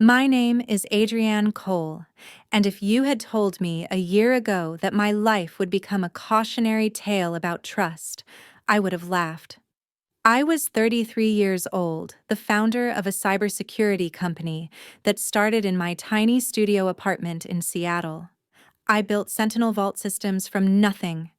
My name is Adrianne Cole, and if you had told me a year ago that my life would become a cautionary tale about trust, I would have laughed. I was 33 years old, the founder of a cybersecurity company that started in my tiny studio apartment in Seattle. I built Sentinel Vault Systems from nothing,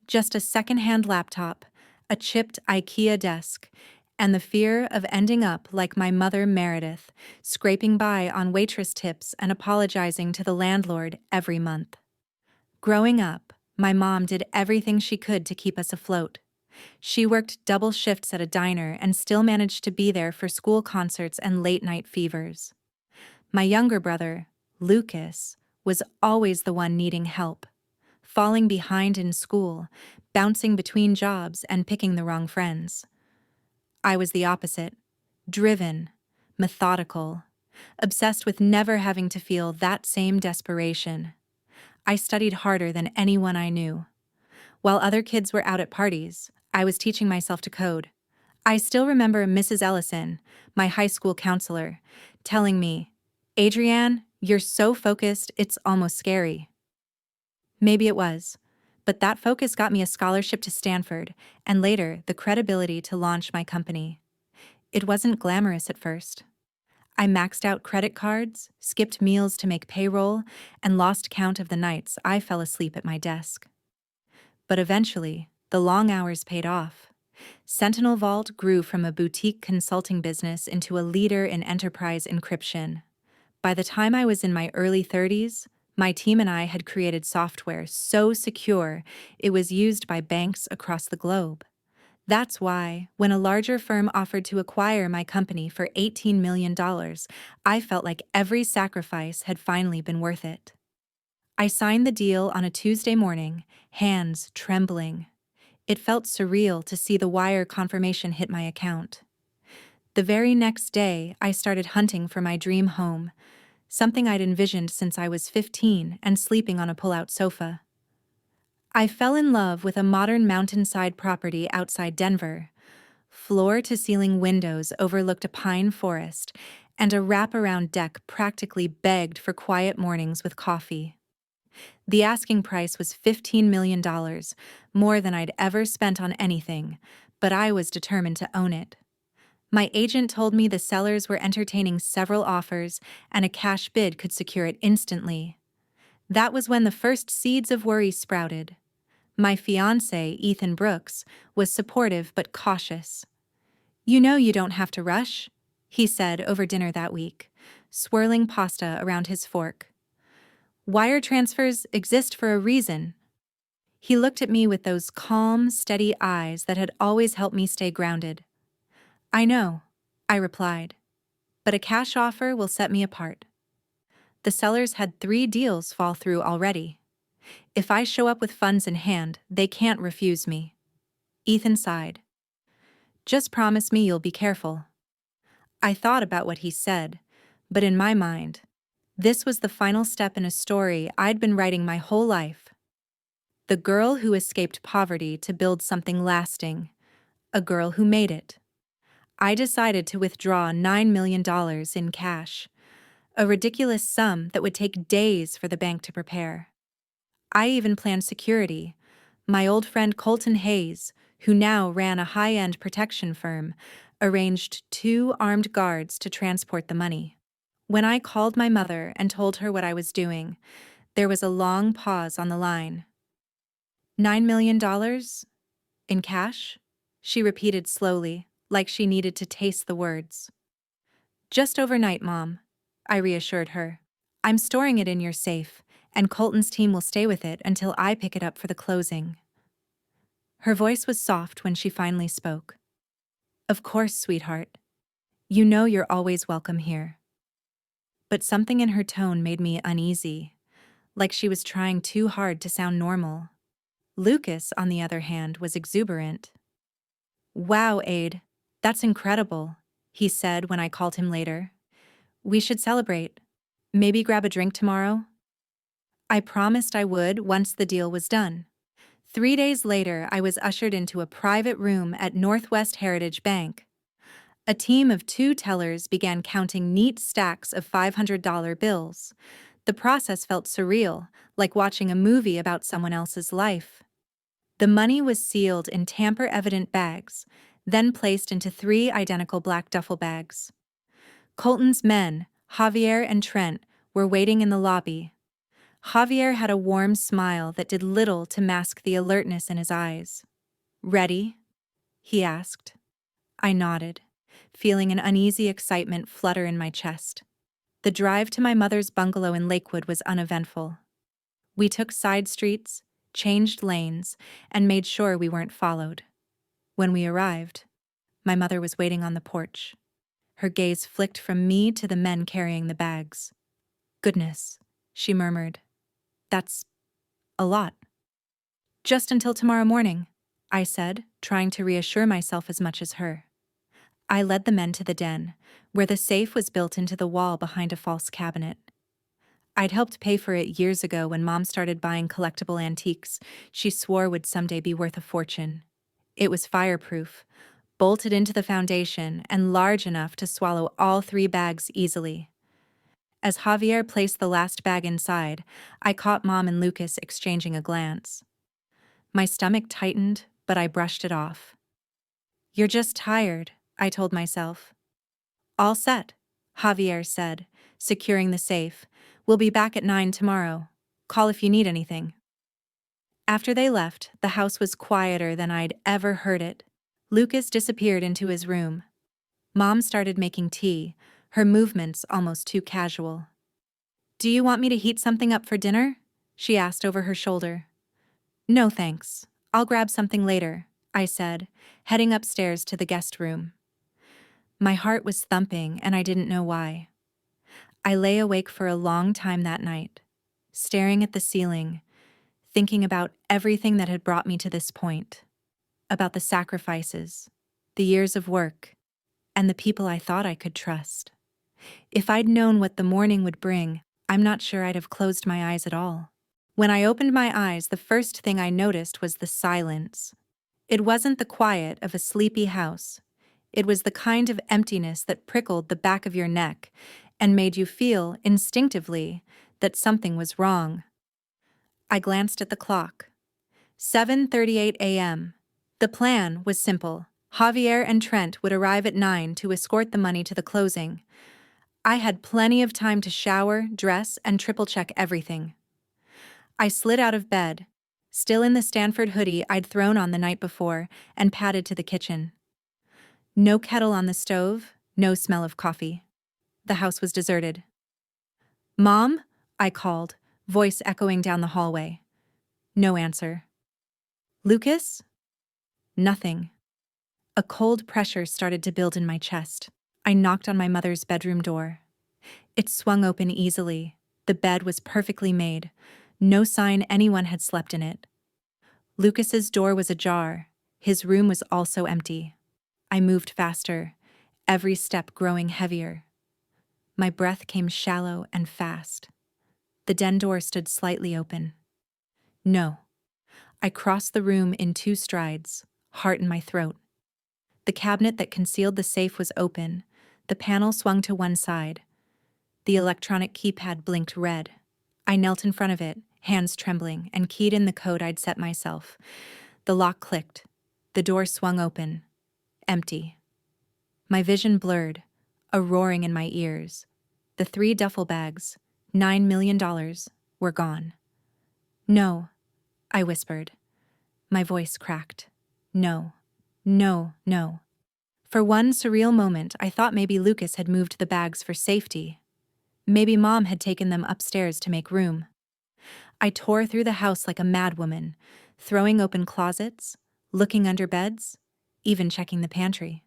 just a second-hand laptop, a chipped IKEA desk, and the fear of ending up like my mother Meredith, scraping by on waitress tips and apologizing to the landlord every month. Growing up, my mom did everything she could to keep us afloat. She worked double shifts at a diner and still managed to be there for school concerts and late-night fevers. My younger brother, Lucas, was always the one needing help, falling behind in school, bouncing between jobs, and picking the wrong friends. I was the opposite, driven, methodical, obsessed with never having to feel that same desperation. I studied harder than anyone I knew. While other kids were out at parties, I was teaching myself to code. I still remember Mrs. Ellison, my high school counselor, telling me, "Adrianne, you're so focused, it's almost scary." Maybe it was, but that focus got me a scholarship to Stanford, and later the credibility to launch my company. It wasn't glamorous at first. I maxed out credit cards, skipped meals to make payroll, and lost count of the nights I fell asleep at my desk. But eventually, the long hours paid off. Sentinel Vault grew from a boutique consulting business into a leader in enterprise encryption. By the time I was in my early 30s, my team and I had created software so secure it was used by banks across the globe. That's why, when a larger firm offered to acquire my company for $18 million, I felt like every sacrifice had finally been worth it. I signed the deal on a Tuesday morning, hands trembling. It felt surreal to see the wire confirmation hit my account. The very next day, I started hunting for my dream home, something I'd envisioned since I was 15 and sleeping on a pull-out sofa. I fell in love with a modern mountainside property outside Denver. Floor-to-ceiling windows overlooked a pine forest, and a wraparound deck practically begged for quiet mornings with coffee. The asking price was $15 million, more than I'd ever spent on anything, but I was determined to own it. My agent told me the sellers were entertaining several offers and a cash bid could secure it instantly. That was when the first seeds of worry sprouted. My fiancé, Ethan Brooks, was supportive but cautious. "You know you don't have to rush," he said over dinner that week, swirling pasta around his fork. "Wire transfers exist for a reason." He looked at me with those calm, steady eyes that had always helped me stay grounded. "I know," I replied, "but a cash offer will set me apart." The sellers had 3 deals fall through already. If I show up with funds in hand, they can't refuse me. Ethan sighed. "Just promise me you'll be careful." I thought about what he said, but in my mind, this was the final step in a story I'd been writing my whole life. The girl who escaped poverty to build something lasting. A girl who made it. I decided to withdraw $9 million in cash, a ridiculous sum that would take days for the bank to prepare. I even planned security. My old friend Colton Hayes, who now ran a high-end protection firm, arranged 2 armed guards to transport the money. When I called my mother and told her what I was doing, there was a long pause on the line. $9 million? In cash? She repeated slowly, like she needed to taste the words. "Just overnight, Mom," I reassured her. "I'm storing it in your safe, and Colton's team will stay with it until I pick it up for the closing." Her voice was soft when she finally spoke. "Of course, sweetheart. You know you're always welcome here." But something in her tone made me uneasy, like she was trying too hard to sound normal. Lucas, on the other hand, was exuberant. "Wow, Aid, that's incredible," he said when I called him later. "We should celebrate. Maybe grab a drink tomorrow?" I promised I would once the deal was done. 3 days later, I was ushered into a private room at Northwest Heritage Bank. A team of 2 tellers began counting neat stacks of $500 bills. The process felt surreal, like watching a movie about someone else's life. The money was sealed in tamper-evident bags, then placed into 3 identical black duffel bags. Colton's men, Javier and Trent, were waiting in the lobby. Javier had a warm smile that did little to mask the alertness in his eyes. "Ready?" he asked. I nodded, feeling an uneasy excitement flutter in my chest. The drive to my mother's bungalow in Lakewood was uneventful. We took side streets, changed lanes, and made sure we weren't followed. When we arrived, my mother was waiting on the porch. Her gaze flicked from me to the men carrying the bags. "Goodness," she murmured. "That's a lot." "Just until tomorrow morning," I said, trying to reassure myself as much as her. I led the men to the den, where the safe was built into the wall behind a false cabinet. I'd helped pay for it years ago when Mom started buying collectible antiques she swore would someday be worth a fortune. It was fireproof, bolted into the foundation, and large enough to swallow all 3 bags easily. As Javier placed the last bag inside, I caught Mom and Lucas exchanging a glance. My stomach tightened, but I brushed it off. "You're just tired," I told myself. "All set," Javier said, securing the safe. "We'll be back at 9 tomorrow. Call if you need anything." After they left, the house was quieter than I'd ever heard it. Lucas disappeared into his room. Mom started making tea, her movements almost too casual. "Do you want me to heat something up for dinner?" she asked over her shoulder. "No thanks. I'll grab something later," I said, heading upstairs to the guest room. My heart was thumping and I didn't know why. I lay awake for a long time that night, staring at the ceiling, thinking about everything that had brought me to this point, about the sacrifices, the years of work, and the people I thought I could trust. If I'd known what the morning would bring, I'm not sure I'd have closed my eyes at all. When I opened my eyes, the first thing I noticed was the silence. It wasn't the quiet of a sleepy house. It was the kind of emptiness that prickled the back of your neck and made you feel, instinctively, that something was wrong. I glanced at the clock. 7:38 a.m. The plan was simple. Javier and Trent would arrive at 9 to escort the money to the closing. I had plenty of time to shower, dress, and triple-check everything. I slid out of bed, still in the Stanford hoodie I'd thrown on the night before, and padded to the kitchen. No kettle on the stove, no smell of coffee. The house was deserted. "Mom?" I called, voice echoing down the hallway. No answer. "Lucas?" Nothing. A cold pressure started to build in my chest. I knocked on my mother's bedroom door. It swung open easily. The bed was perfectly made. No sign anyone had slept in it. Lucas's door was ajar. His room was also empty. I moved faster, every step growing heavier. My breath came shallow and fast. The den door stood slightly open. No. I crossed the room in 2 strides, heart in my throat. The cabinet that concealed the safe was open. The panel swung to one side. The electronic keypad blinked red. I knelt in front of it, hands trembling, and keyed in the code I'd set myself. The lock clicked. The door swung open. Empty. My vision blurred, a roaring in my ears. The 3 duffel bags, $9 million, were gone. "No," I whispered. My voice cracked. "No, no, no." For one surreal moment, I thought maybe Lucas had moved the bags for safety. Maybe Mom had taken them upstairs to make room. I tore through the house like a madwoman, throwing open closets, looking under beds, even checking the pantry.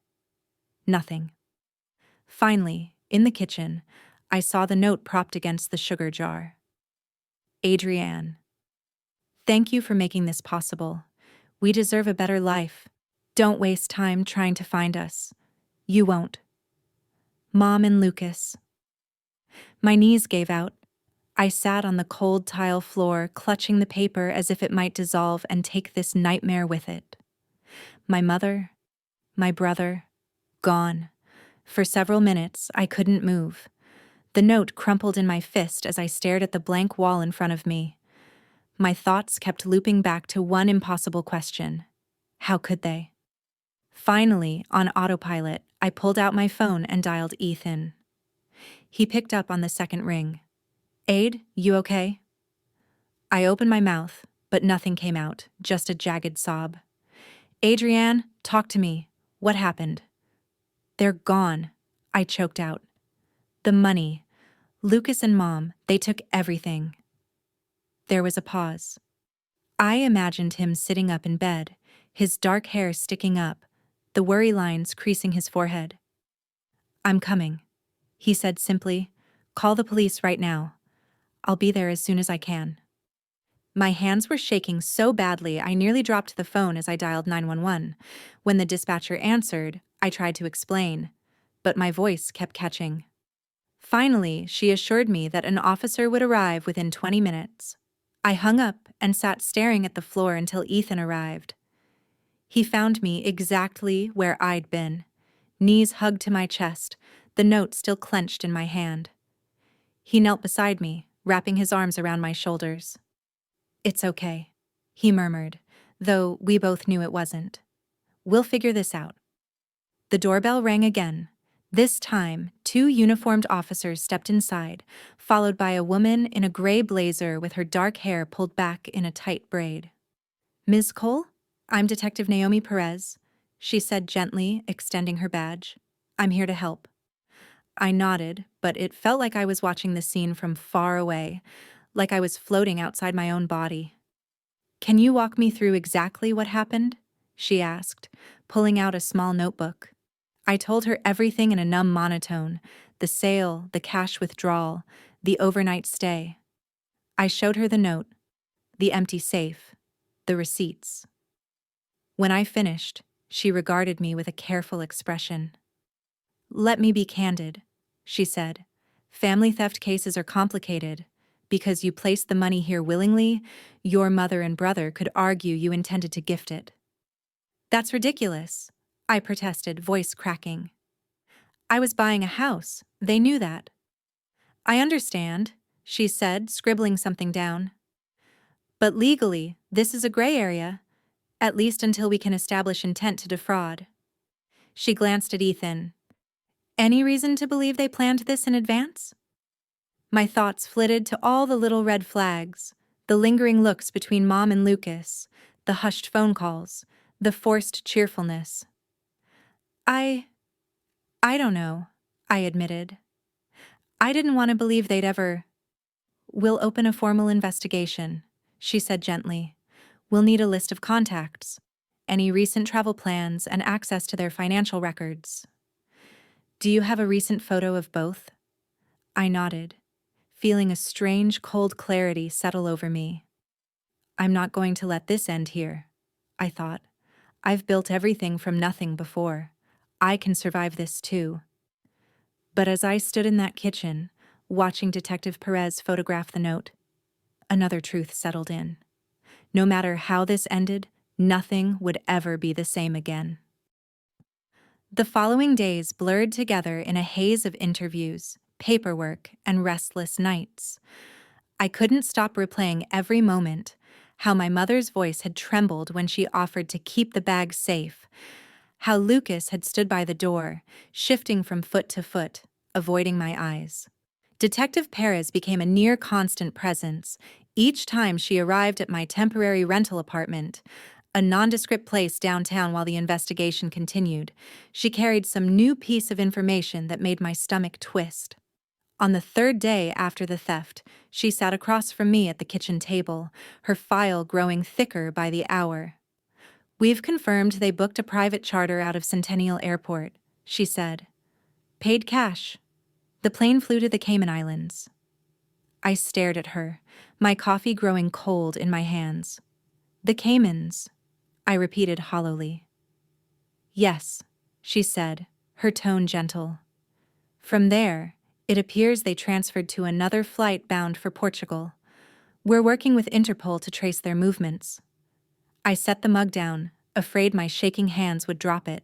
Nothing. Finally, in the kitchen, I saw the note propped against the sugar jar. "Adrianne, thank you for making this possible. We deserve a better life. Don't waste time trying to find us. You won't. Mom and Lucas." My knees gave out. I sat on the cold tile floor, clutching the paper as if it might dissolve and take this nightmare with it. My mother, my brother, gone. For several minutes, I couldn't move. The note crumpled in my fist as I stared at the blank wall in front of me. My thoughts kept looping back to one impossible question. How could they? Finally, on autopilot, I pulled out my phone and dialed Ethan. He picked up on the second ring. "Aid, you okay?" I opened my mouth, but nothing came out, just a jagged sob. "Adrianne, talk to me. What happened?" "They're gone," I choked out. "The money. Lucas and Mom, they took everything." There was a pause. I imagined him sitting up in bed, his dark hair sticking up, the worry lines creasing his forehead. "I'm coming," he said simply. "Call the police right now. I'll be there as soon as I can." My hands were shaking so badly I nearly dropped the phone as I dialed 911. When the dispatcher answered, I tried to explain, but my voice kept catching. Finally, she assured me that an officer would arrive within 20 minutes. I hung up and sat staring at the floor until Ethan arrived. He found me exactly where I'd been, knees hugged to my chest, the note still clenched in my hand. He knelt beside me, wrapping his arms around my shoulders. "It's okay," he murmured, though we both knew it wasn't. "We'll figure this out." The doorbell rang again. This time, 2 uniformed officers stepped inside, followed by a woman in a gray blazer with her dark hair pulled back in a tight braid. "Ms. Cole? I'm Detective Naomi Perez," she said gently, extending her badge. "I'm here to help." I nodded, but it felt like I was watching the scene from far away, like I was floating outside my own body. "Can you walk me through exactly what happened?" she asked, pulling out a small notebook. I told her everything in a numb monotone, the sale, the cash withdrawal, the overnight stay. I showed her the note, the empty safe, the receipts. When I finished, she regarded me with a careful expression. "Let me be candid," she said. "Family theft cases are complicated. Because you placed the money here willingly, your mother and brother could argue you intended to gift it." "That's ridiculous," I protested, voice cracking. "I was buying a house. They knew that." "I understand," she said, scribbling something down. "But legally, this is a gray area, at least until we can establish intent to defraud." She glanced at Ethan. "Any reason to believe they planned this in advance?" My thoughts flitted to all the little red flags, the lingering looks between Mom and Lucas, the hushed phone calls, the forced cheerfulness. I don't know," I admitted. "I didn't want to believe they'd ever—" "We'll open a formal investigation," she said gently. "We'll need a list of contacts, any recent travel plans, and access to their financial records." "Do you have a recent photo of both?" I nodded, feeling a strange, cold clarity settle over me. I'm not going to let this end here, I thought. I've built everything from nothing before. I can survive this too. But as I stood in that kitchen, watching Detective Perez photograph the note, another truth settled in. No matter how this ended, nothing would ever be the same again. The following days blurred together in a haze of interviews, paperwork, and restless nights. I couldn't stop replaying every moment, how my mother's voice had trembled when she offered to keep the bag safe, how Lucas had stood by the door, shifting from foot to foot, avoiding my eyes. Detective Perez became a near-constant presence, each time she arrived at my temporary rental apartment, a nondescript place downtown while the investigation continued. She carried some new piece of information that made my stomach twist. On the 3rd day after the theft, she sat across from me at the kitchen table, her file growing thicker by the hour. "We've confirmed they booked a private charter out of Centennial Airport," she said. "Paid cash. The plane flew to the Cayman Islands." I stared at her, my coffee growing cold in my hands. "The Caymans," I repeated hollowly. "Yes," she said, her tone gentle. "From there, it appears they transferred to another flight bound for Portugal. We're working with Interpol to trace their movements." I set the mug down, afraid my shaking hands would drop it.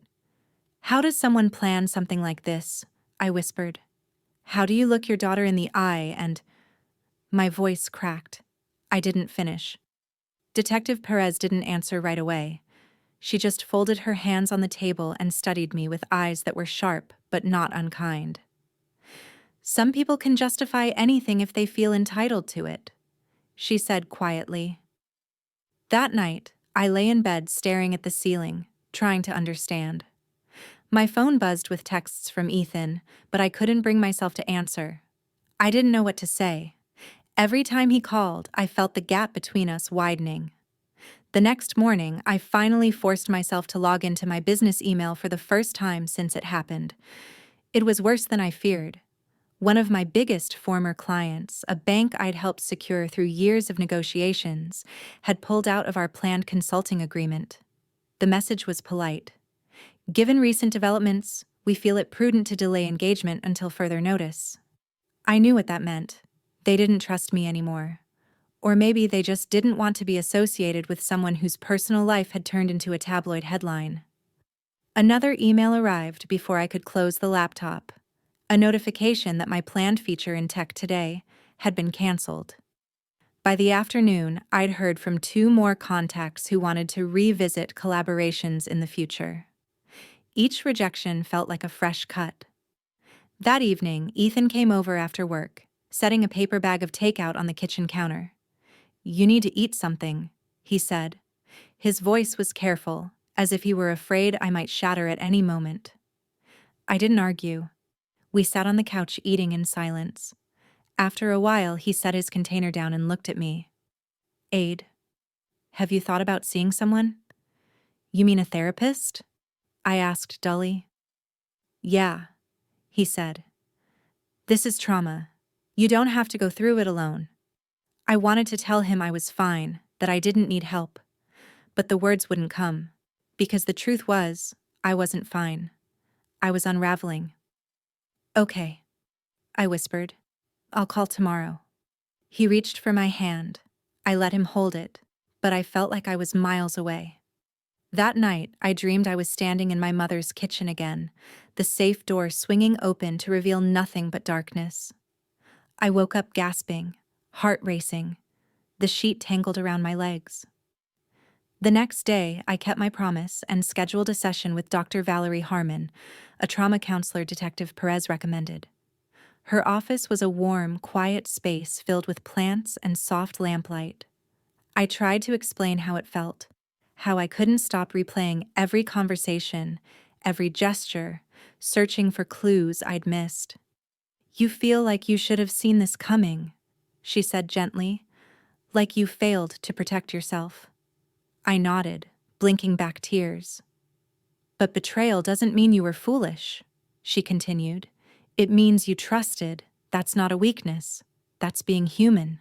How does someone plan something like this? I whispered. How do you look your daughter in the eye and— My voice cracked. I didn't finish. Detective Perez didn't answer right away. She just folded her hands on the table and studied me with eyes that were sharp but not unkind. Some people can justify anything if they feel entitled to it, she said quietly. That night, I lay in bed staring at the ceiling, trying to understand. My phone buzzed with texts from Ethan, but I couldn't bring myself to answer. I didn't know what to say. Every time he called, I felt the gap between us widening. The next morning, I finally forced myself to log into my business email for the first time since it happened. It was worse than I feared. One of my biggest former clients, a bank I'd helped secure through years of negotiations, had pulled out of our planned consulting agreement. The message was polite. Given recent developments, we feel it prudent to delay engagement until further notice. I knew what that meant. They didn't trust me anymore. Or maybe they just didn't want to be associated with someone whose personal life had turned into a tabloid headline. Another email arrived before I could close the laptop. A notification that my planned feature in Tech Today had been canceled. By the afternoon, I'd heard from 2 more contacts who wanted to revisit collaborations in the future. Each rejection felt like a fresh cut. That evening, Ethan came over after work, setting a paper bag of takeout on the kitchen counter. "You need to eat something," he said. His voice was careful, as if he were afraid I might shatter at any moment. I didn't argue. We sat on the couch eating in silence. After a while, he set his container down and looked at me. "Aid, have you thought about seeing someone?" "You mean a therapist?" I asked dully. "Yeah," he said. "This is trauma. You don't have to go through it alone." I wanted to tell him I was fine, that I didn't need help. But the words wouldn't come, because the truth was, I wasn't fine. I was unraveling. "Okay," I whispered. "I'll call tomorrow." He reached for my hand. I let him hold it, but I felt like I was miles away. That night, I dreamed I was standing in my mother's kitchen again, the safe door swinging open to reveal nothing but darkness. I woke up gasping, heart racing, the sheet tangled around my legs. The next day, I kept my promise and scheduled a session with Dr. Valerie Harmon, a trauma counselor Detective Perez recommended. Her office was a warm, quiet space filled with plants and soft lamplight. I tried to explain how it felt, how I couldn't stop replaying every conversation, every gesture, searching for clues I'd missed. "You feel like you should have seen this coming," she said gently, "like you failed to protect yourself." I nodded, blinking back tears. "But betrayal doesn't mean you were foolish," she continued. "It means you trusted. That's not a weakness. That's being human."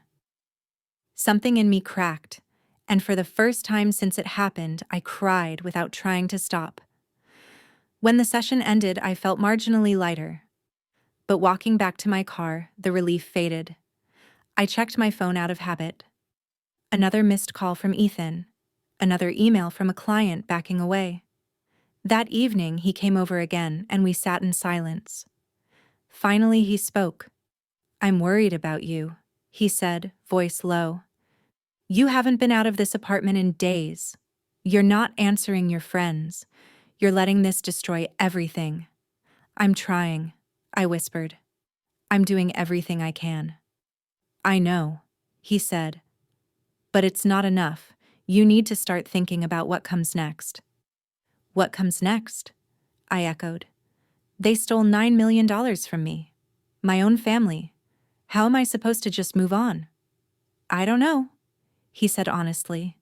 Something in me cracked, and for the first time since it happened, I cried without trying to stop. When the session ended, I felt marginally lighter. But walking back to my car, the relief faded. I checked my phone out of habit. Another missed call from Ethan. Another email from a client backing away. That evening, he came over again, and we sat in silence. Finally, he spoke. "I'm worried about you," he said, voice low. "You haven't been out of this apartment in days. You're not answering your friends. You're letting this destroy everything." "I'm trying," I whispered. "I'm doing everything I can." "I know," he said. "But it's not enough. You need to start thinking about what comes next." "What comes next?" I echoed. "They stole $9 million from me. My own family. How am I supposed to just move on?" "I don't know," he said honestly.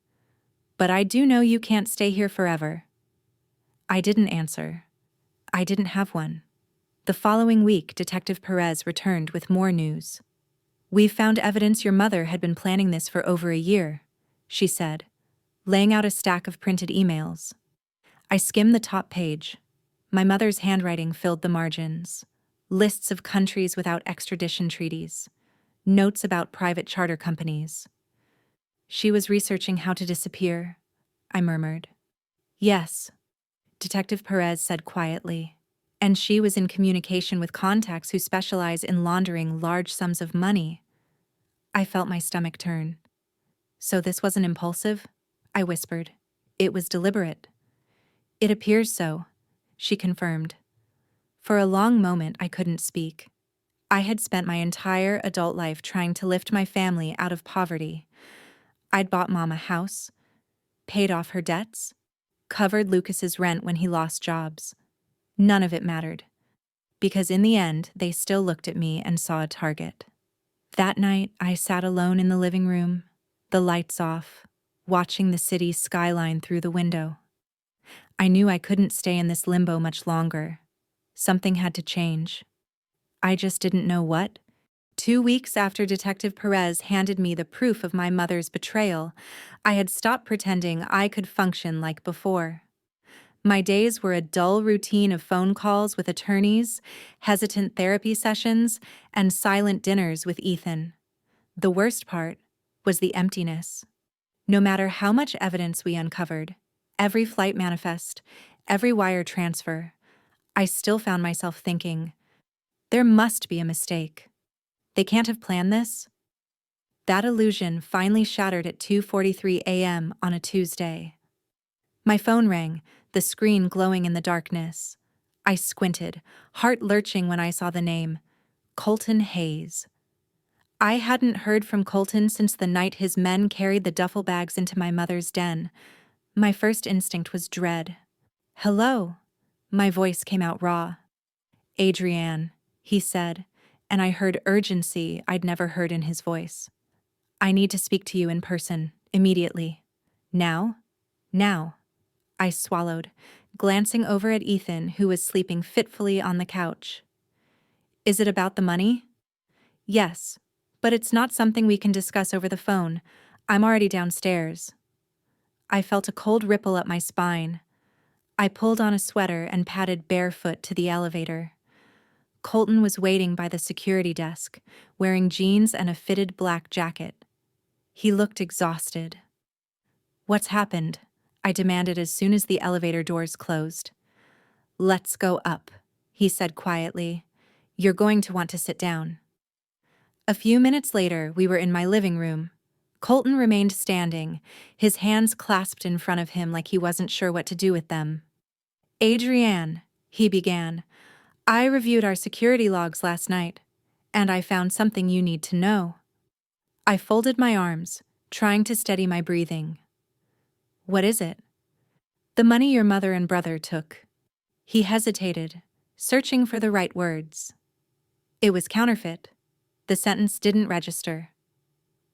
"But I do know you can't stay here forever." I didn't answer. I didn't have one. The following week, Detective Perez returned with more news. "We've found evidence your mother had been planning this for over a year," she said, laying out a stack of printed emails. I skimmed the top page. My mother's handwriting filled the margins. Lists of countries without extradition treaties. Notes about private charter companies. "She was researching how to disappear," I murmured. "Yes. Detective Perez said quietly. And she was in communication with contacts who specialize in laundering large sums of money. I felt my stomach turn. So this wasn't impulsive? I whispered. It was deliberate. It appears so, she confirmed. For a long moment, I couldn't speak. I had spent my entire adult life trying to lift my family out of poverty. I'd bought Mom a house, paid off her debts, covered Lucas's rent when he lost jobs. None of it mattered, because in the end, they still looked at me and saw a target. That night, I sat alone in the living room, the lights off, watching the city's skyline through the window. I knew I couldn't stay in this limbo much longer. Something had to change. I just didn't know what. 2 weeks after Detective Perez handed me the proof of my mother's betrayal, I had stopped pretending I could function like before. My days were a dull routine of phone calls with attorneys, hesitant therapy sessions, and silent dinners with Ethan. The worst part was the emptiness. No matter how much evidence we uncovered, every flight manifest, every wire transfer, I still found myself thinking, there must be a mistake. They can't have planned this? That illusion finally shattered at 2:43 a.m. on a Tuesday. My phone rang, the screen glowing in the darkness. I squinted, heart lurching when I saw the name, Colton Hayes. I hadn't heard from Colton since the night his men carried the duffel bags into my mother's den. My first instinct was dread. "Hello." My voice came out raw. "Adrianne," he said, and I heard urgency I'd never heard in his voice. "I need to speak to you in person, immediately." "Now?" "Now." I swallowed, glancing over at Ethan, who was sleeping fitfully on the couch. "Is it about the money?" "Yes, but it's not something we can discuss over the phone. I'm already downstairs." I felt a cold ripple up my spine. I pulled on a sweater and padded barefoot to the elevator. Colton was waiting by the security desk, wearing jeans and a fitted black jacket. He looked exhausted. "What's happened?" I demanded as soon as the elevator doors closed. "Let's go up," he said quietly. "You're going to want to sit down." A few minutes later, we were in my living room. Colton remained standing, his hands clasped in front of him like he wasn't sure what to do with them. "Adrianne," he began, "I reviewed our security logs last night, and I found something you need to know." I folded my arms, trying to steady my breathing. "What is it?" "The money your mother and brother took." He hesitated, searching for the right words. "It was counterfeit. The sentence didn't register."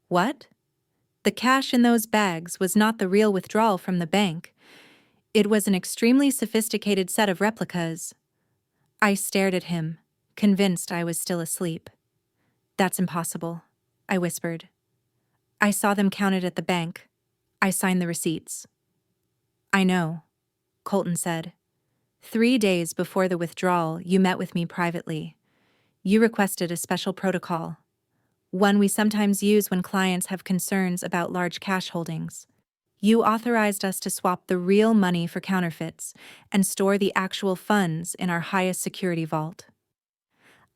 "What?" "The cash in those bags was not the real withdrawal from the bank. It was an extremely sophisticated set of replicas." I stared at him, convinced I was still asleep. "That's impossible," I whispered. "I saw them counted at the bank. I signed the receipts." "I know," Colton said. 3 days before the withdrawal, you met with me privately. You requested a special protocol, one we sometimes use when clients have concerns about large cash holdings. You authorized us to swap the real money for counterfeits and store the actual funds in our highest security vault.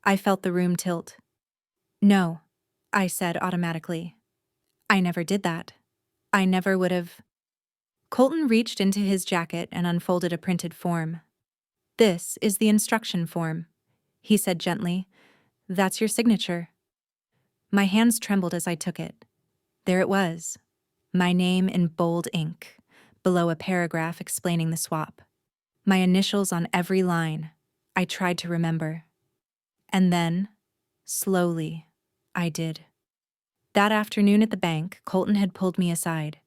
I felt the room tilt. "No," I said automatically. "I never did that. I never would have." Colton reached into his jacket and unfolded a printed form. "This is the instruction form," he said gently. "That's your signature." My hands trembled as I took it. There it was, my name in bold ink, below a paragraph explaining the swap. My initials on every line. I tried to remember. And then, slowly, I did. That afternoon at the bank, Colton had pulled me aside.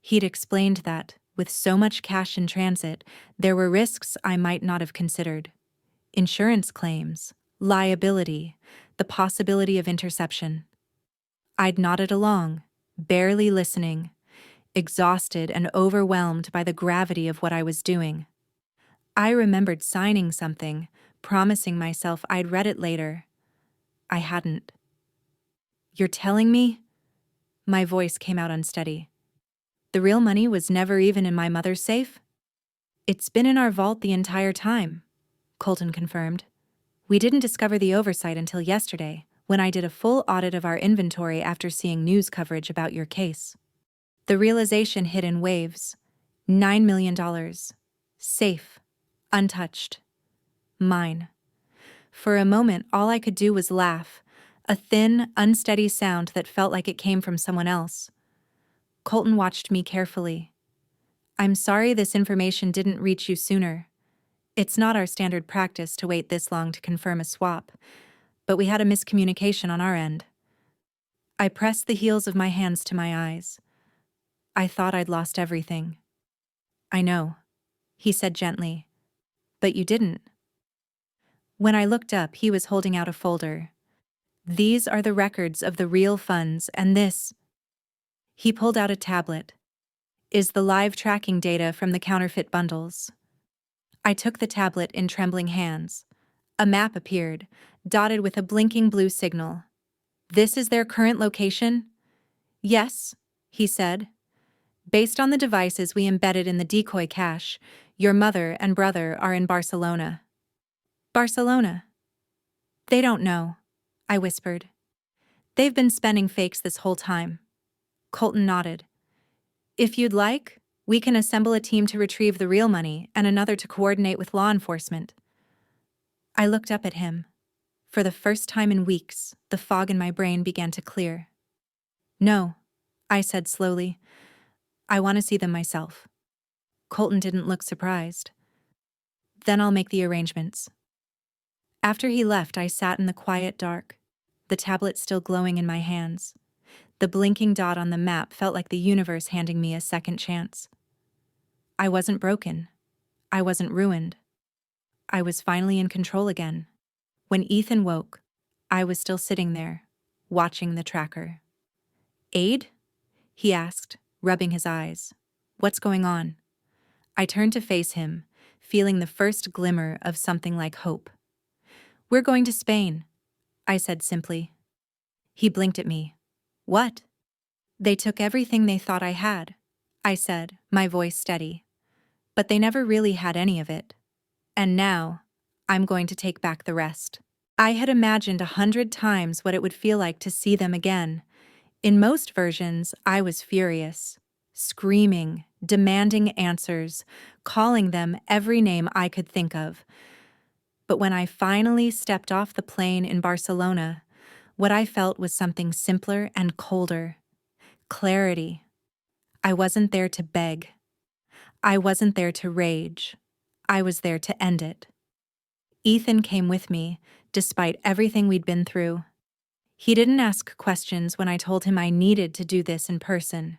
He'd explained that, with so much cash in transit, there were risks I might not have considered. Insurance claims, liability, the possibility of interception. I'd nodded along, barely listening, exhausted and overwhelmed by the gravity of what I was doing. I remembered signing something, promising myself I'd read it later. I hadn't. "You're telling me?" My voice came out unsteady. "The real money was never even in my mother's safe?" It's been in our vault the entire time, Colton confirmed. We didn't discover the oversight until yesterday, when I did a full audit of our inventory after seeing news coverage about your case. The realization hit in waves. $9 million. Safe. Untouched. Mine. For a moment, all I could do was laugh, a thin, unsteady sound that felt like it came from someone else. Colton watched me carefully. I'm sorry this information didn't reach you sooner. It's not our standard practice to wait this long to confirm a swap, but we had a miscommunication on our end. I pressed the heels of my hands to my eyes. I thought I'd lost everything. I know, he said gently. But you didn't. When I looked up, he was holding out a folder. These are the records of the real funds, and this, he pulled out a tablet, is the live tracking data from the counterfeit bundles. I took the tablet in trembling hands. A map appeared, dotted with a blinking blue signal. This is their current location? Yes, he said. Based on the devices we embedded in the decoy cache, your mother and brother are in Barcelona. Barcelona? They don't know, I whispered. They've been spending fakes this whole time. Colton nodded. If you'd like, we can assemble a team to retrieve the real money and another to coordinate with law enforcement. I looked up at him. For the first time in weeks, the fog in my brain began to clear. No, I said slowly. I want to see them myself. Colton didn't look surprised. Then I'll make the arrangements. After he left, I sat in the quiet dark, the tablet still glowing in my hands. The blinking dot on the map felt like the universe handing me a second chance. I wasn't broken. I wasn't ruined. I was finally in control again. When Ethan woke, I was still sitting there, watching the tracker. Aid? He asked, rubbing his eyes. What's going on? I turned to face him, feeling the first glimmer of something like hope. We're going to Spain, I said simply. He blinked at me. What? They took everything they thought I had, I said, my voice steady. But they never really had any of it. And now, I'm going to take back the rest. I had imagined 100 times what it would feel like to see them again. In most versions, I was furious, screaming, demanding answers, calling them every name I could think of. But when I finally stepped off the plane in Barcelona, what I felt was something simpler and colder. Clarity. I wasn't there to beg. I wasn't there to rage. I was there to end it. Ethan came with me, despite everything we'd been through. He didn't ask questions when I told him I needed to do this in person.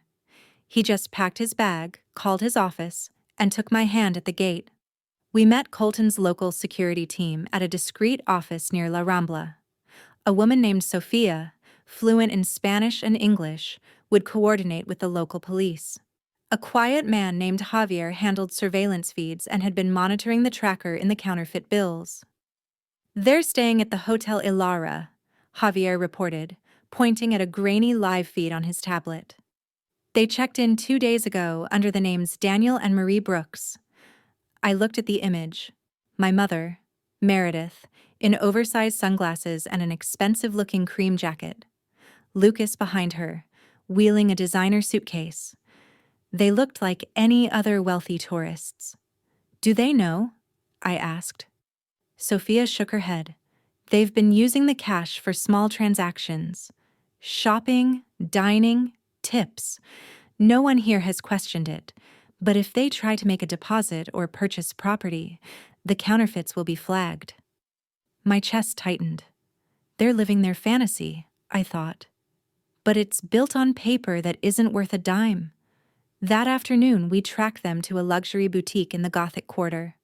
He just packed his bag, called his office, and took my hand at the gate. We met Colton's local security team at a discreet office near La Rambla. A woman named Sofia, fluent in Spanish and English, would coordinate with the local police. A quiet man named Javier handled surveillance feeds and had been monitoring the tracker in the counterfeit bills. They're staying at the Hotel Ilara, Javier reported, pointing at a grainy live feed on his tablet. They checked in 2 days ago under the names Daniel and Marie Brooks. I looked at the image. My mother, Meredith, in oversized sunglasses and an expensive-looking cream jacket. Lucas behind her, wheeling a designer suitcase. They looked like any other wealthy tourists. Do they know? I asked. Sophia shook her head. They've been using the cash for small transactions. Shopping, dining, tips. No one here has questioned it, but if they try to make a deposit or purchase property, the counterfeits will be flagged. My chest tightened. They're living their fantasy, I thought. But it's built on paper that isn't worth a dime. That afternoon, we tracked them to a luxury boutique in the Gothic Quarter.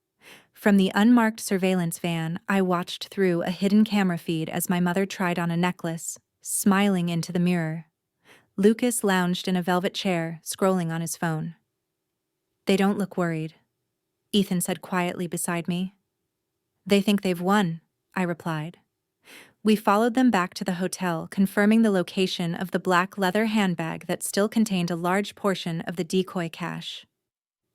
From the unmarked surveillance van, I watched through a hidden camera feed as my mother tried on a necklace, smiling into the mirror. Lucas lounged in a velvet chair, scrolling on his phone. They don't look worried, Ethan said quietly beside me. They think they've won, I replied. We followed them back to the hotel, confirming the location of the black leather handbag that still contained a large portion of the decoy cash.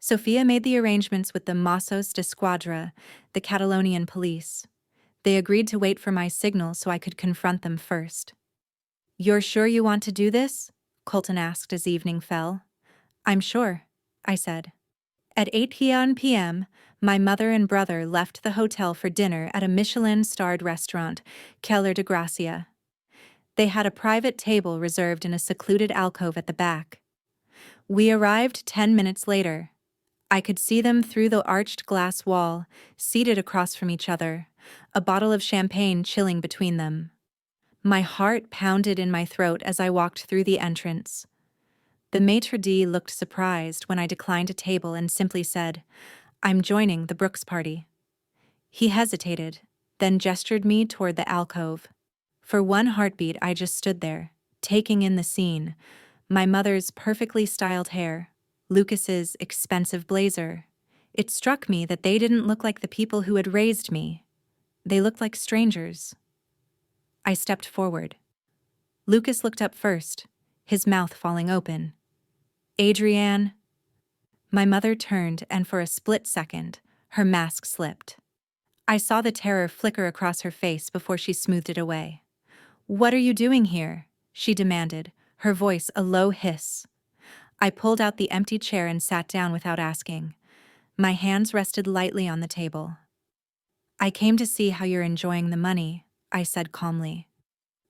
Sofia made the arrangements with the Mossos d'Esquadra, the Catalonian police. They agreed to wait for my signal so I could confront them first. "You're sure you want to do this?" Colton asked as evening fell. "I'm sure," I said. At 8 p.m., my mother and brother left the hotel for dinner at a Michelin-starred restaurant, Keller de Gracia. They had a private table reserved in a secluded alcove at the back. We arrived 10 minutes later. I could see them through the arched glass wall, seated across from each other, a bottle of champagne chilling between them. My heart pounded in my throat as I walked through the entrance. The maitre d' looked surprised when I declined a table and simply said, "I'm joining the Brooks party." He hesitated, then gestured me toward the alcove. For one heartbeat, I just stood there, taking in the scene. My mother's perfectly styled hair, Lucas's expensive blazer. It struck me that they didn't look like the people who had raised me. They looked like strangers. I stepped forward. Lucas looked up first, his mouth falling open. "Adrianne." My mother turned, and for a split second, her mask slipped. I saw the terror flicker across her face before she smoothed it away. "What are you doing here?" she demanded, her voice a low hiss. I pulled out the empty chair and sat down without asking. My hands rested lightly on the table. "I came to see how you're enjoying the money," I said calmly.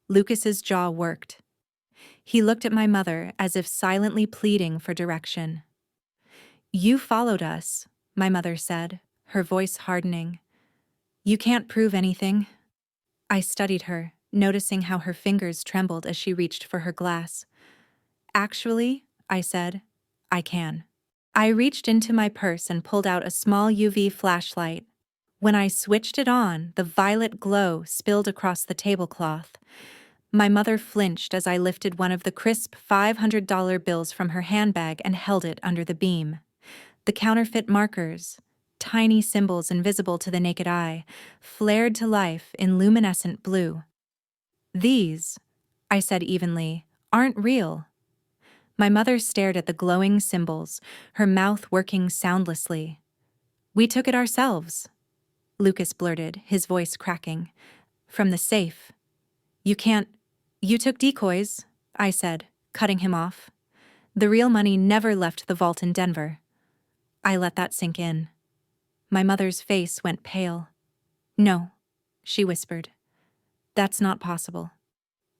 Lucas's jaw worked. He looked at my mother as if silently pleading for direction. "You followed us," my mother said, her voice hardening. "You can't prove anything." I studied her, noticing how her fingers trembled as she reached for her glass. "Actually," I said, "I can." I reached into my purse and pulled out a small UV flashlight. When I switched it on, the violet glow spilled across the tablecloth. My mother flinched as I lifted one of the crisp $500 bills from her handbag and held it under the beam. The counterfeit markers, tiny symbols invisible to the naked eye, flared to life in luminescent blue. "These," I said evenly, "aren't real." My mother stared at the glowing symbols, her mouth working soundlessly. "We took it ourselves," Lucas blurted, his voice cracking. "From the safe." You took decoys," I said, cutting him off. "The real money never left the vault in Denver." I let that sink in. My mother's face went pale. "No," she whispered. "That's not possible."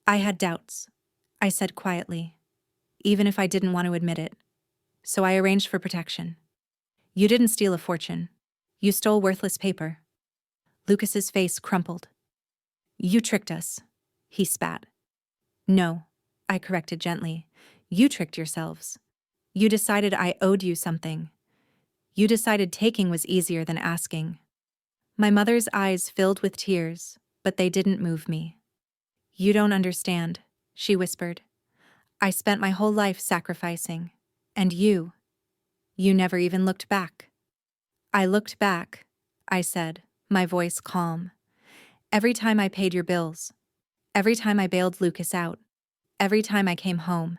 I had doubts, I said quietly, even if I didn't want to admit it. "So I arranged for protection." "You didn't steal a fortune. You stole worthless paper." Lucas's face crumpled. "You tricked us," he spat. "No," I corrected gently. "You tricked yourselves. You decided I owed you something. You decided taking was easier than asking." My mother's eyes filled with tears, but they didn't move me. "You don't understand," she whispered. "I spent my whole life sacrificing. And you never even looked back." "I looked back," I said, my voice calm. "Every time I paid your bills. Every time I bailed Lucas out. Every time I came home,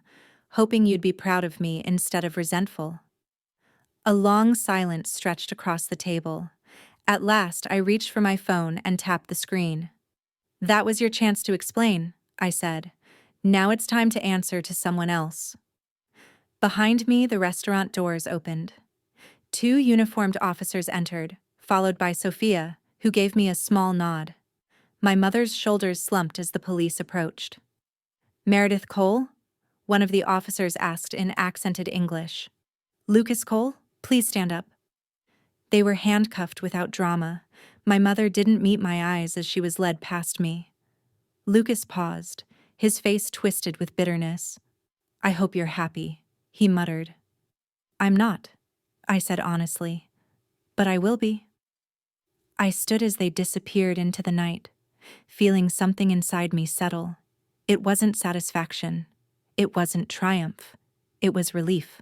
hoping you'd be proud of me instead of resentful." A long silence stretched across the table. At last, I reached for my phone and tapped the screen. "That was your chance to explain," I said. "Now it's time to answer to someone else." Behind me, the restaurant doors opened. 2 uniformed officers entered, followed by Sophia, who gave me a small nod. My mother's shoulders slumped as the police approached. "Meredith Cole?" one of the officers asked in accented English. "Lucas Cole, please stand up." They were handcuffed without drama. My mother didn't meet my eyes as she was led past me. Lucas paused, his face twisted with bitterness. "I hope you're happy," he muttered. "I'm not," I said honestly. "But I will be." I stood as they disappeared into the night, feeling something inside me settle. It wasn't satisfaction. It wasn't triumph. It was relief.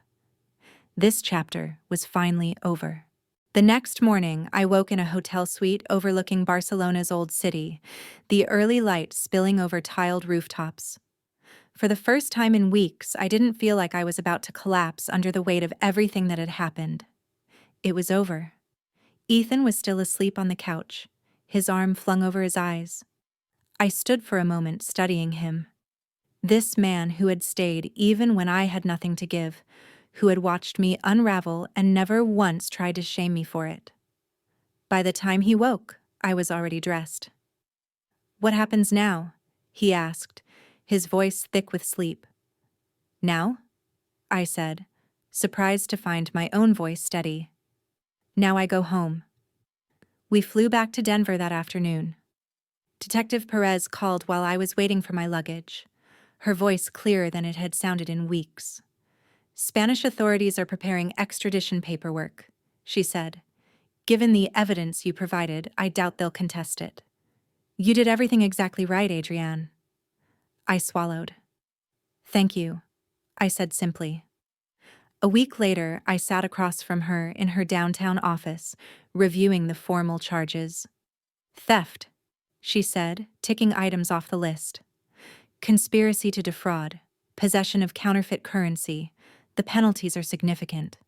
This chapter was finally over. The next morning, I woke in a hotel suite overlooking Barcelona's old city, the early light spilling over tiled rooftops. For the first time in weeks, I didn't feel like I was about to collapse under the weight of everything that had happened. It was over. Ethan was still asleep on the couch, his arm flung over his eyes. I stood for a moment studying him. This man who had stayed even when I had nothing to give, who had watched me unravel and never once tried to shame me for it. By the time he woke, I was already dressed. "What happens now?" he asked, his voice thick with sleep. "Now?" I said, surprised to find my own voice steady. "Now I go home." We flew back to Denver that afternoon. Detective Perez called while I was waiting for my luggage, her voice clearer than it had sounded in weeks. "Spanish authorities are preparing extradition paperwork," she said. "Given the evidence you provided, I doubt they'll contest it." "You did everything exactly right, Adrianne." I swallowed. "Thank you," I said simply. A week later, I sat across from her in her downtown office, reviewing the formal charges. "Theft," she said, ticking items off the list. "Conspiracy to defraud, possession of counterfeit currency. The penalties are significant."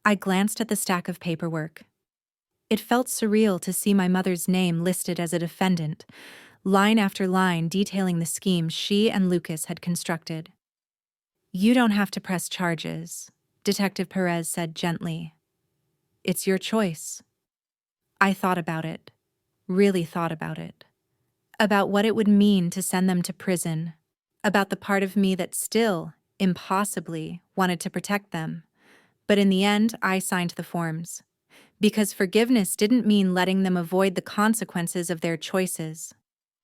I glanced at the stack of paperwork. It felt surreal to see my mother's name listed as a defendant, line after line detailing the scheme she and Lucas had constructed. "You don't have to press charges," Detective Perez said gently. "It's your choice." I thought about it, really thought about it. About what it would mean to send them to prison, about the part of me that still, impossibly, wanted to protect them. But in the end, I signed the forms. Because forgiveness didn't mean letting them avoid the consequences of their choices.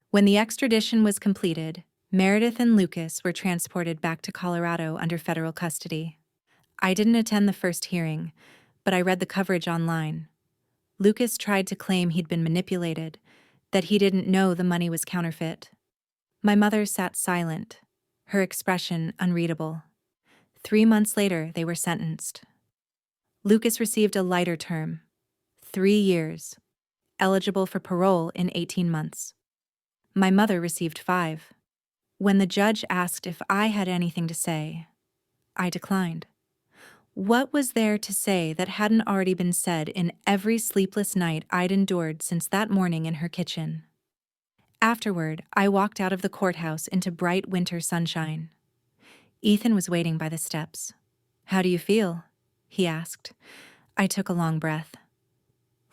When the extradition was completed, Meredith and Lucas were transported back to Colorado under federal custody. I didn't attend the first hearing, but I read the coverage online. Lucas tried to claim he'd been manipulated, that he didn't know the money was counterfeit. My mother sat silent, her expression unreadable. 3 months later, they were sentenced. Lucas received a lighter term, 3 years, eligible for parole in 18 months. My mother received 5. When the judge asked if I had anything to say, I declined. What was there to say that hadn't already been said in every sleepless night I'd endured since that morning in her kitchen? Afterward, I walked out of the courthouse into bright winter sunshine. Ethan was waiting by the steps. "How do you feel?" he asked. I took a long breath.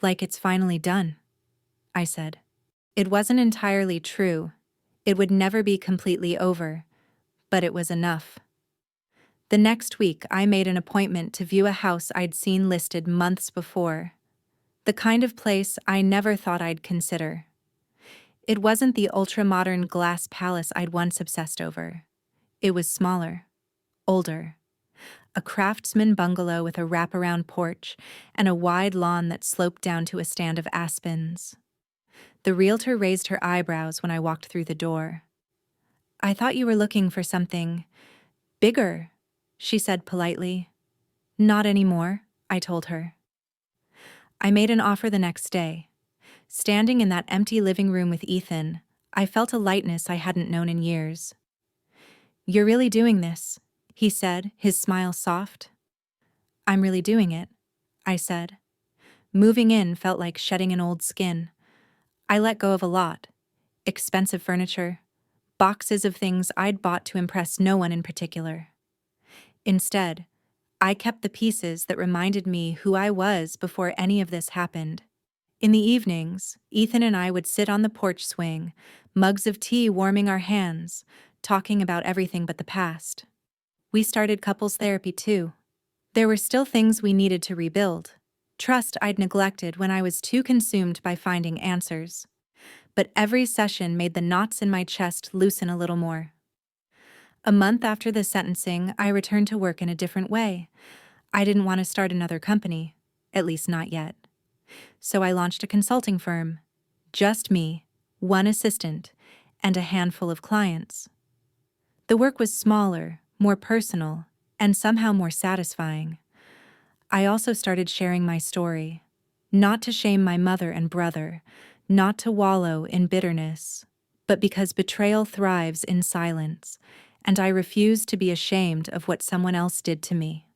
"Like it's finally done," I said. It wasn't entirely true. It would never be completely over, but it was enough. The next week, I made an appointment to view a house I'd seen listed months before. The kind of place I never thought I'd consider. It wasn't the ultra-modern glass palace I'd once obsessed over. It was smaller, older. A craftsman bungalow with a wraparound porch and a wide lawn that sloped down to a stand of aspens. The realtor raised her eyebrows when I walked through the door. "I thought you were looking for something bigger," she said politely. "Not anymore," I told her. I made an offer the next day. Standing in that empty living room with Ethan, I felt a lightness I hadn't known in years. "You're really doing this," he said, his smile soft. "I'm really doing it," I said. Moving in felt like shedding an old skin. I let go of a lot. Expensive furniture, boxes of things I'd bought to impress no one in particular. Instead, I kept the pieces that reminded me who I was before any of this happened. In the evenings, Ethan and I would sit on the porch swing, mugs of tea warming our hands, talking about everything but the past. We started couples therapy too. There were still things we needed to rebuild, trust I'd neglected when I was too consumed by finding answers. But every session made the knots in my chest loosen a little more. A month after the sentencing, I returned to work in a different way. I didn't want to start another company, at least not yet. So I launched a consulting firm. Just me, one assistant, and a handful of clients. The work was smaller, more personal, and somehow more satisfying. I also started sharing my story, not to shame my mother and brother, not to wallow in bitterness, but because betrayal thrives in silence, and I refuse to be ashamed of what someone else did to me.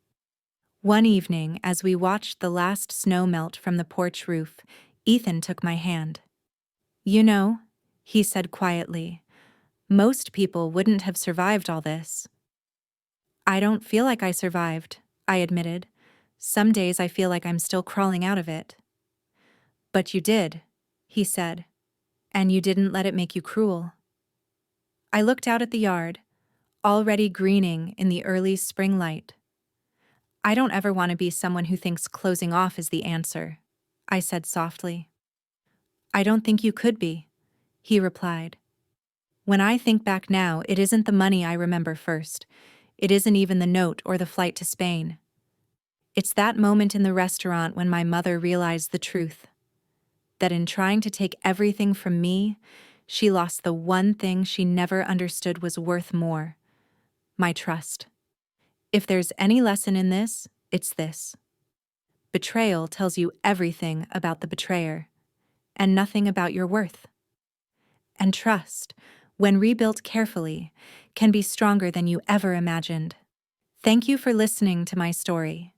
One evening, as we watched the last snow melt from the porch roof, Ethan took my hand. "You know," he said quietly, "most people wouldn't have survived all this." "I don't feel like I survived," I admitted. "Some days I feel like I'm still crawling out of it." "But you did," he said, "and you didn't let it make you cruel." I looked out at the yard, already greening in the early spring light. "I don't ever want to be someone who thinks closing off is the answer," I said softly. "I don't think you could be," he replied. "When I think back now, it isn't the money I remember first. It isn't even the note or the flight to Spain. It's that moment in the restaurant when my mother realized the truth. That in trying to take everything from me, she lost the one thing she never understood was worth more: my trust. If there's any lesson in this, it's this. Betrayal tells you everything about the betrayer, and nothing about your worth. And trust, when rebuilt carefully, can be stronger than you ever imagined." Thank you for listening to my story.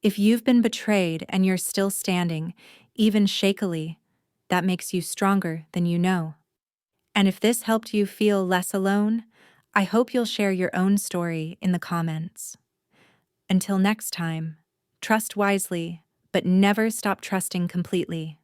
If you've been betrayed and you're still standing, even shakily, that makes you stronger than you know. And if this helped you feel less alone, I hope you'll share your own story in the comments. Until next time, trust wisely, but never stop trusting completely.